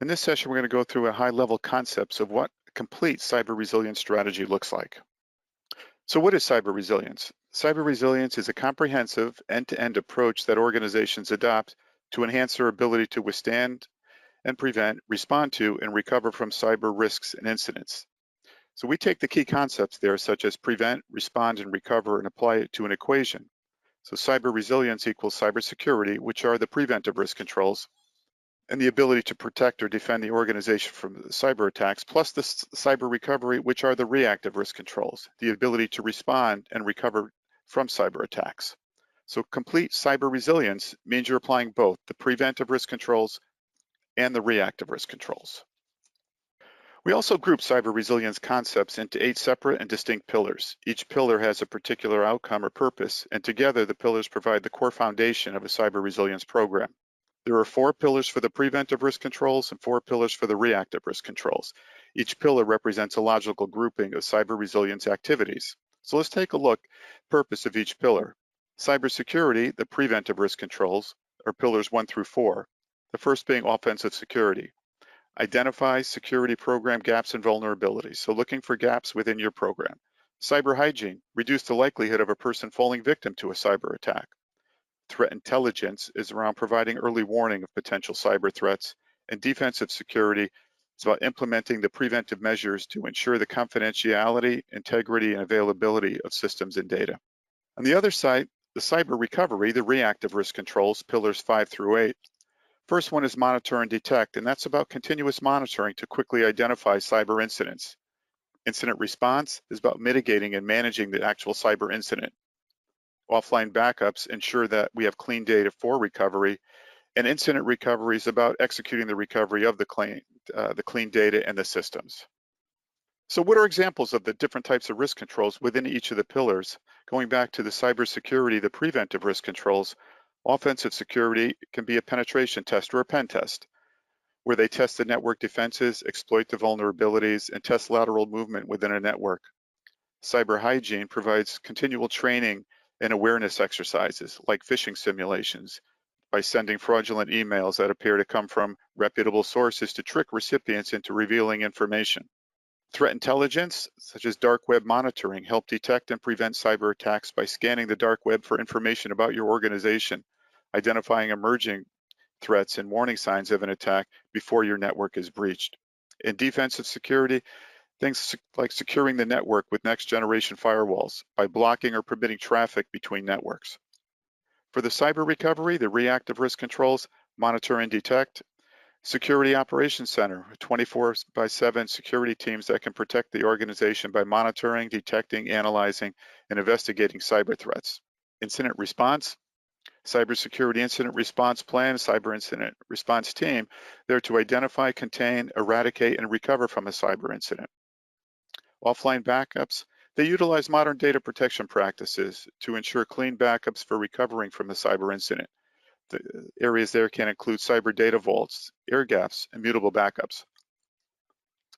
In this session, we're going to go through a high-level concepts of what a complete cyber resilience strategy looks like. So what is cyber resilience? Cyber resilience is a comprehensive end-to-end approach that organizations adopt to enhance their ability to withstand and prevent, respond to, and recover from cyber risks and incidents. So we take the key concepts there, such as prevent, respond, and recover, and apply it to an equation. So cyber resilience equals cybersecurity, which are the preventive risk controls, and the ability to protect or defend the organization from cyber attacks, plus the cyber recovery, which are the reactive risk controls, the ability to respond and recover from cyber attacks. So complete cyber resilience means you're applying both the preventive risk controls and the reactive risk controls. We also group cyber resilience concepts into 8 separate and distinct pillars. Each pillar has a particular outcome or purpose, and together the pillars provide the core foundation of a cyber resilience program. There are 4 pillars for the preventive risk controls and 4 pillars for the reactive risk controls. Each pillar represents a logical grouping of cyber resilience activities. So let's take a look at the purpose of each pillar. Cybersecurity, the preventive risk controls, are pillars 1 through 4. The first being offensive security. Identify security program gaps and vulnerabilities, so looking for gaps within your program. Cyber hygiene, reduce the likelihood of a person falling victim to a cyber attack. Threat intelligence is around providing early warning of potential cyber threats, and defensive security is about implementing the preventive measures to ensure the confidentiality, integrity, and availability of systems and data. On the other side, the cyber recovery, the reactive risk controls, pillars 5 through 8. First one is monitor and detect, and that's about continuous monitoring to quickly identify cyber incidents. Incident response is about mitigating and managing the actual cyber incident. Offline backups ensure that we have clean data for recovery, and incident recovery is about executing the recovery of the clean data and the systems. So what are examples of the different types of risk controls within each of the pillars? Going back to the cybersecurity, the preventive risk controls, offensive security can be a penetration test or a pen test, where they test the network defenses, exploit the vulnerabilities, and test lateral movement within a network. Cyber hygiene provides continual training and awareness exercises like phishing simulations by sending fraudulent emails that appear to come from reputable sources to trick recipients into revealing information. Threat intelligence, such as dark web monitoring, help detect and prevent cyber attacks by scanning the dark web for information about your organization, identifying emerging threats and warning signs of an attack before your network is breached. In defensive security, things like securing the network with next generation firewalls by blocking or permitting traffic between networks. For the cyber recovery, the reactive risk controls, monitor and detect. Security Operations Center, 24/7 security teams that can protect the organization by monitoring, detecting, analyzing, and investigating cyber threats. Incident response, cybersecurity incident response plan, cyber incident response team, there to identify, contain, eradicate, and recover from a cyber incident. Offline backups, they utilize modern data protection practices to ensure clean backups for recovering from a cyber incident. The areas there can include cyber data vaults, air gaps, and mutable backups.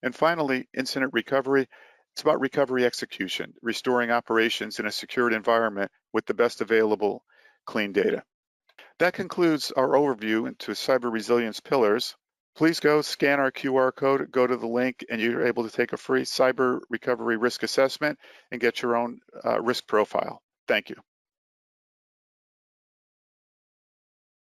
And finally, incident recovery. It's about recovery execution, restoring operations in a secured environment with the best available clean data. That concludes our overview into cyber resilience pillars. Please go scan our QR code, go to the link, and you're able to take a free cyber recovery risk assessment and get your own risk profile. Thank you.